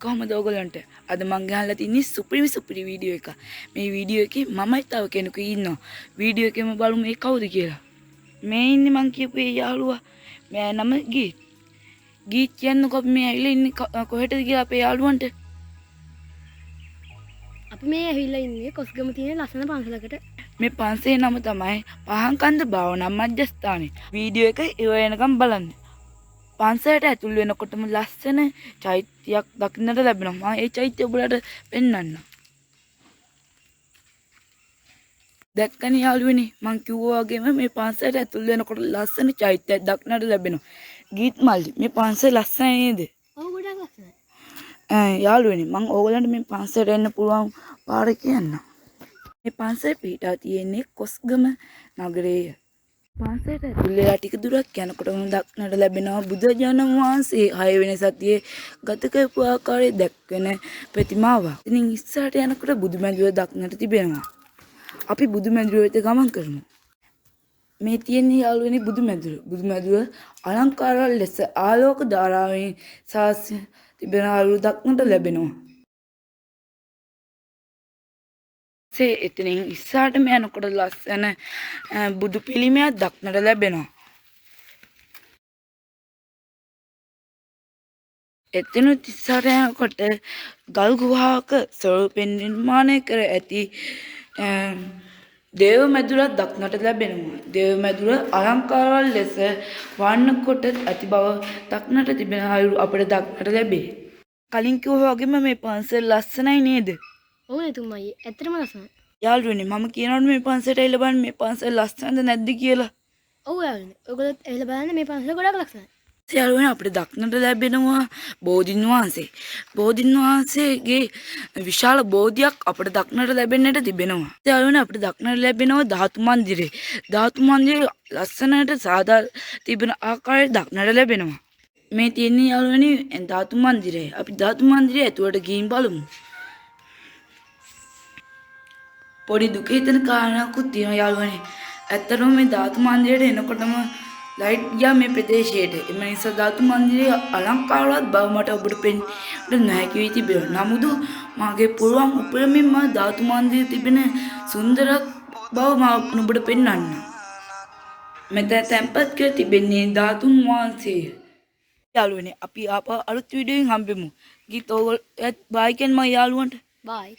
කොහමද ඔයගලන්ට? අද මං ගහලා තින්නේ සුපිරි වීඩියෝ එකක්. මේ වීඩියෝ එකේ මමයි තව කෙනෙකු ඉන්නවා. වීඩියෝ එකේම බලමු මේ කවුද කියලා. මේ ඉන්නේ මං කියපු ඒ යාළුවා. මෑ නම ගීත්. ගීත් කියන්නකො මේ ඇවිල්ලා ඉන්නේ කොහෙටද කියලා අපේ යාළුවන්ට. අපි මේ ඇවිල්ලා ඉන්නේ කොස්ගම තියෙන ලස්සන පන්සලකට. මේ පන්සලේ නම තමයි පහන්කන්ද භාවනා මධ්‍යස්ථානය. වීඩියෝ එක ඉවර වෙනකම් බලන්න. පන්සලට ඇතුල් වෙනකොටම ලස්සන චෛත්‍යයක් දකින්නට ලැබෙනවා. මම ඒ චෛත්‍ය ඔබලට පෙන්වන්නම්. දැක්කනේ යාළුවනේ මං කිව්වා වගේම මේ පන්සලට ඇතුල් වෙනකොට ලස්සන චෛත්‍යයක් දකින්නට ලැබෙනවා. ගීත් මල්ලි මේ පන්සල ලස්සන නේද? ඔව් ගොඩක් ලස්සනයි. යාළුවනේ මං ඕගලන්ට මේ පන්සලට එන්න පුළුවන් පාර කියන්නම්. මේ පන්සල පිහිටා තියෙන්නේ කොස්ගම නගරයේ. පන්සලට ඇතුල් වෙලා ටික දුරක් යනකොටම දක්නට ලැබෙනවා බුදුරජාණන් වහන්සේ 6 වෙනි සතියේ ගත කරපු ආකාරය දැක්වෙන ප්‍රතිමාවක්. ඉතින් ඉස්සරහට යනකොට බුදුමැදුර දක්නට තිබෙනවා. අපි බුදුමැදුර වෙත ගමන් කරමු. මේ තියෙන්නේ යාළුවනේ බුදුමැදුර. බුදුමැදුර අලංකාරවල ලෙස ආලෝක ධාරාවෙන් සාස්‍ය තිබෙන අලු දක්නට ලැබෙනවා. එතනින් ඉස්සරහටම යනකොට ලස්සන බුදු පිළිමයක් දක්නට ලැබෙනවා. එතන ඉස්සරහට යනකොට ගල් ගුහාවක ස්වරූපෙන් නිර්මාණය කර ඇති දේව මැදුරක් දක්නට ලැබෙනවා. දේව මැදුර අලංකාරවල ලෙස වර්ණ කොට ඇති බව දක්නට තිබෙන අයුරු අපට දක්නට ලැබේ. කලින් කිව්වා වගේම මේ පන්සල ලස්සනයි නේද? ඔව් නේතුමයි. ඇත්තටම ලස්සනයි. යාළුවනේ මම කියනවනේ මේ පන්සලට ඇවිල්ලා බලන්න මේ පන්සල ලස්සනද නැද්ද කියලා. ඔව් යාළුවනේ. ඔයගොල්ලෝ ඇවිල්ලා බලන්න මේ පන්සල ගොඩක් ලස්සනයි. යාළුවනේ අපිට දක්නට ලැබෙනවා බෝධින් වහන්සේ. බෝධින් වහන්සේගේ විශාල බෝධියක් අපිට දක්නට ලැබෙන්නට තිබෙනවා. යාළුවනේ අපිට දක්නට ලැබෙනවා ධාතු මන්දිරේ. ධාතු මන්දිරේ ලස්සනට සාදා තිබෙන ආකාරය දක්නට ලැබෙනවා. මේ තියෙන්නේ යාළුවනේ ධාතු මන්දිරේ. අපි ධාතු මන්දිරේ ඇතුළට ගිහින් බලමු. පොඩි දුක හිතෙන කාරණාවකුත් තියෙනවා යාළුවනේ. ඇත්තටම මේ ධාතු මන්දිරයට එනකොටම ලයිට් ගියා මේ ප්‍රදේශයට. එම නිසා ධාතු මන්දිරයේ අලංකාරවත් බව මට ඔබට පෙන්වන්න නොහැකි වී තිබෙනවා. නමුත් මාගේ පුළුවන් උපරිමයෙන් මා ධාතු මන්දිරයේ තිබෙන සුන්දර බව මා ඔබට පෙන්වන්න. මෙතන තැන්පත් කර තිබෙන්නේ ධාතුන් වහන්සේය. යාළුවනේ අපි ආපහු අලුත් වීඩියෝ එකකින් හම්බෙමු. ගීත ඔයගොල්ලෝ බයි කියන්න මම යාළුවන්ට. බයි.